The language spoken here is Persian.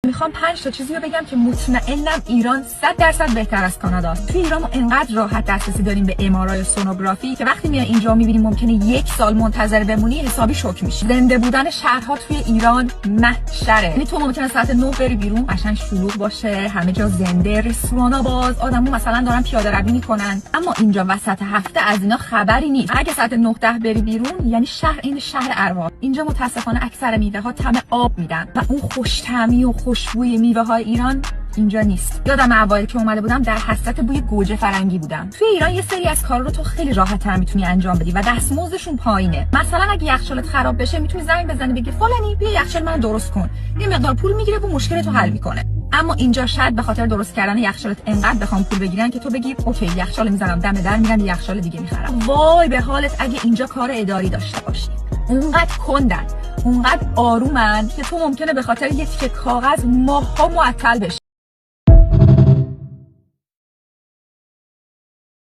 میخوام 5 تا چیزی رو بگم که مطمئنم ایران 100% بهتر از کاناداست. توی ایران ما انقدر راحت دسترسی داریم به MRI و سونوگرافی که وقتی میای اینجا میبینیم ممکنه 1 سال منتظر بمونی، حسابی شوک میشی. زنده بودن شهرها توی ایران محشره. یعنی تو ممکنه ساعت 9 بری بیرون، قشنگ شلوغ باشه، همه جا زنده، رستورانا باز، آدمو مثلا دارن پیاده روی میکنن. اما اینجا وسط هفته از اینا خبری نیست. اگه ساعت 9 10 بری بیرون یعنی شهر این شهر ارواح. اینجا متاسفانه اکثر میوه ها طعم آب میدن و اون خوش طعمی و خوشبوی میوه های ایران اینجا نیست. یادم اوایل که اومده بودم در حسرت بوی گوجه فرنگی بودم. توی ایران یه سری از کارا رو تو خیلی راحت تر میتونی انجام بدی و دستمزدشون پایینه. مثلا اگه یخچالت خراب بشه میتونی زنگ بزنی بگی فلانی بیا یخچال من درست کن. یه مقدار پول میگیره و مشکلتو حل میکنه. اما اینجا شاید به خاطر درست کردن یخچالت انقدر بخوام پول بگیرن که تو بگی اوکی یخچال میزنم دم در میرم یخچال دیگه میخرم. وای به حالت اگه اینجا کار اداری داشته باشی. اونقدر کندن، اونقدر آرومن که تو ممکنه به خاطر یه تیکه کاغذ ماه‌ها معطل بشی.